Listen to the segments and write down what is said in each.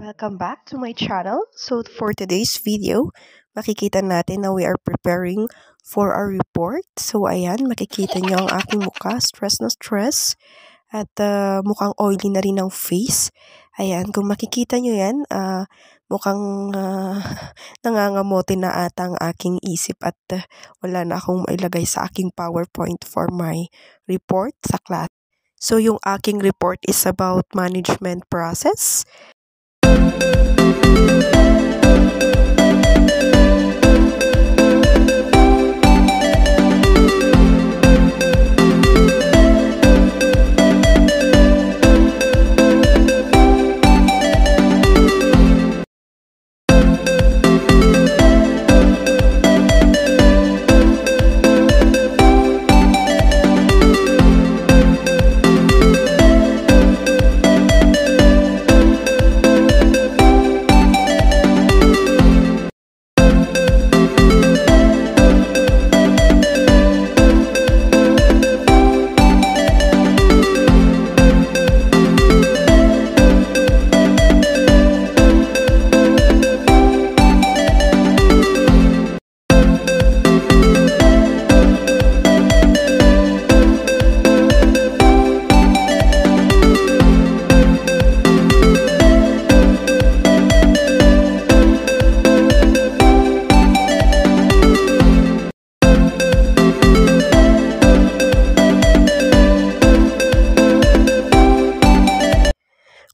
Welcome back to my channel. So for today's video, makikita natin na we are preparing for our report. So ayan, makikita nyo ang aking mukha, stress na stress. At mukhang oily na rin ang face. Ayan, kung makikita nyo yan, mukhang nangangamote na ata ang aking isip at wala na akong mailagay sa aking PowerPoint for my report sa class. So yung aking report is about management process.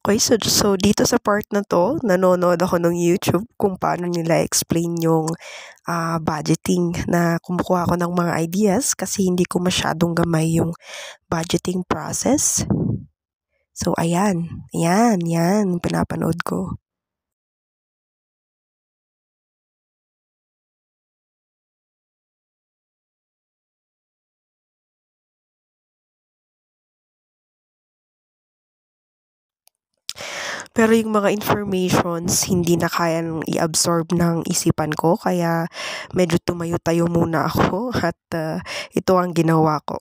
Okay, so dito sa part na to, nanonood ako ng YouTube kung paano nila explain yung budgeting, na kumukuha ako ng mga ideas kasi hindi ko masyadong gamay yung budgeting process. So ayan, yan, pinapanood ko. Pero yung mga informations, hindi na kayang i-absorb ng isipan ko. Kaya medyo tumayo-tayo muna ako at ito ang ginawa ko.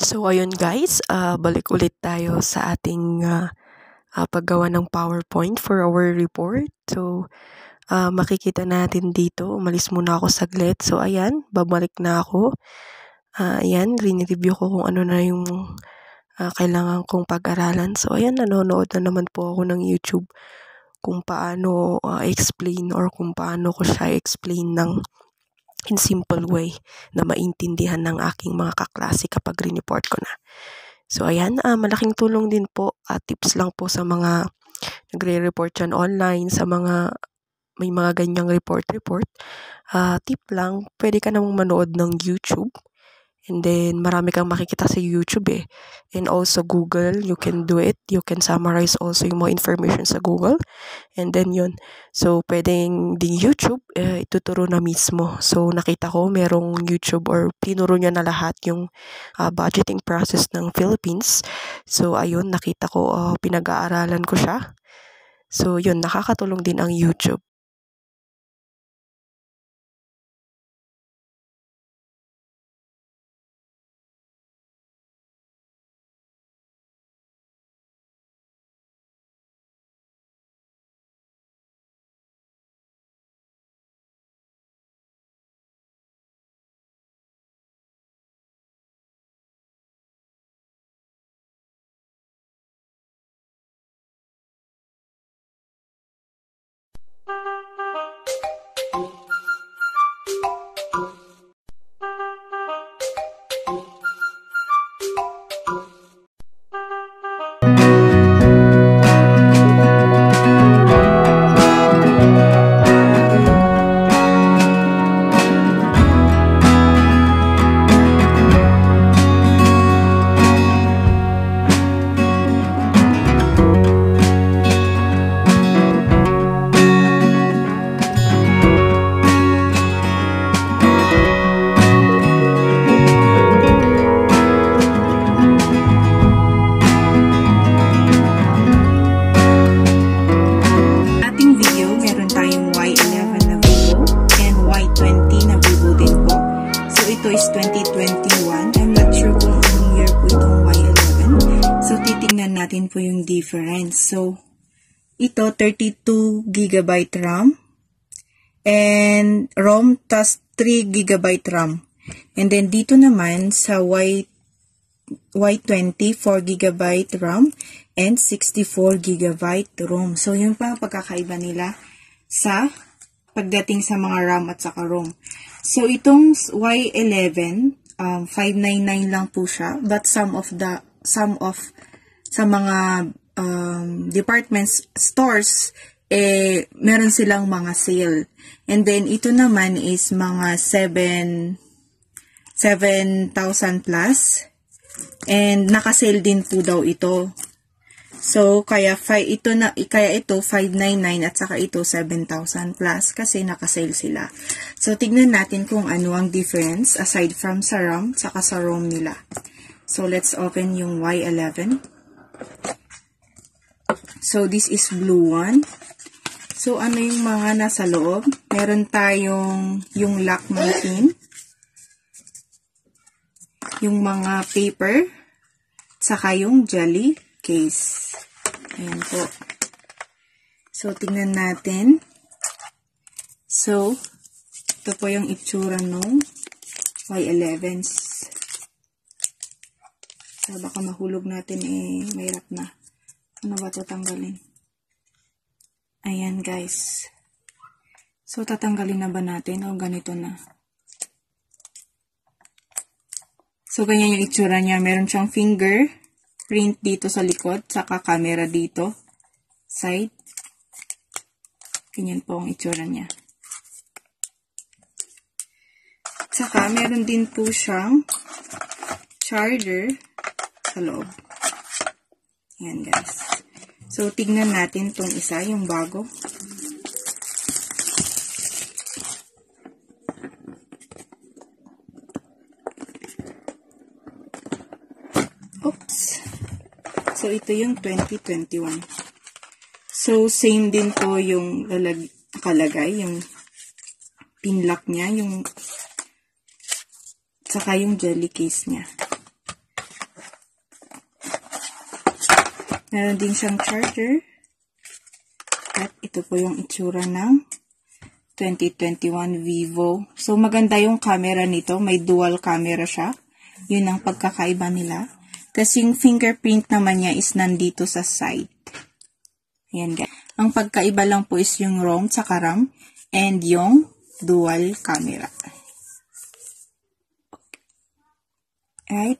So ayun guys, balik ulit tayo sa ating paggawa ng PowerPoint for our report. So makikita natin dito, umalis muna ako saglit. So ayan, babalik na ako. Ayan, rin-review ko kung ano na yung kailangan kong pag-aralan. So ayan, nanonood na naman po ako ng YouTube kung paano explain or kung paano ko siya explain ng in simple way na maintindihan ng aking mga kaklase kapag report ko na. So ayan, malaking tulong din po, tips lang po sa mga nagre-report yan online, sa mga may mga ganyang report. Tip lang, pwede ka namang manood ng YouTube. And then, marami kang makikita sa YouTube eh. And also Google, you can do it. You can summarize also yung mga information sa Google. And then yun. So, pwedeng din YouTube, ituturo na mismo. So, nakita ko merong YouTube or tinuro niya na lahat yung budgeting process ng Philippines. So, ayun, nakita ko, pinag-aaralan ko siya. So, yun, nakakatulong din ang YouTube. natin po yung difference. So, ito 32 GB RAM and ROM tas 3 GB RAM. And then dito naman sa Y20 4 GB RAM and 64 GB ROM. So, yun pa pagkakaiba nila sa pagdating sa mga RAM at saka ROM. So, itong Y11, 599 lang po siya. But sa mga department stores, meron silang mga sale. And then, ito naman is mga 7,000 plus. And naka-sale din po daw ito. So, kaya ito 599 at saka ito 7,000 plus kasi naka-sale sila. So, tignan natin kung ano ang difference aside from sa RAM saka sa ROM nila. So, let's open yung Y11. So, this is blue one. So, ano yung mga nasa loob? Meron tayong yung lock ng pin, yung mga paper, saka yung jelly case. Ayan po. So, tingnan natin. So, ito po yung itsura ng Y11s. So, baka mahulog natin mahirap na. Ano ba ito tanggalin? Ayan, guys. So, tatanggalin na ba natin o ganito na? So, ganyan yung itsura niya. Meron siyang finger print dito sa likod, saka camera dito, side. Ganyan po ang itsura niya. Saka, meron din po siyang charger sa loob. Ayan, guys. So, tignan natin itong isa, yung bago. Oops. So, ito yung 2021. So, same din po yung nakalagay, yung pinlock niya, yung saka yung jelly case niya. Meron din siyang charger. At ito po yung itsura ng 2021 Vivo. So, maganda yung camera nito. May dual camera siya. Yun ang pagkakaiba nila. Kasi yung fingerprint naman niya is nandito sa side. Ayan, guys. Ang pagkaiba lang po is yung ROM tsaka RAM and yung dual camera. Alright.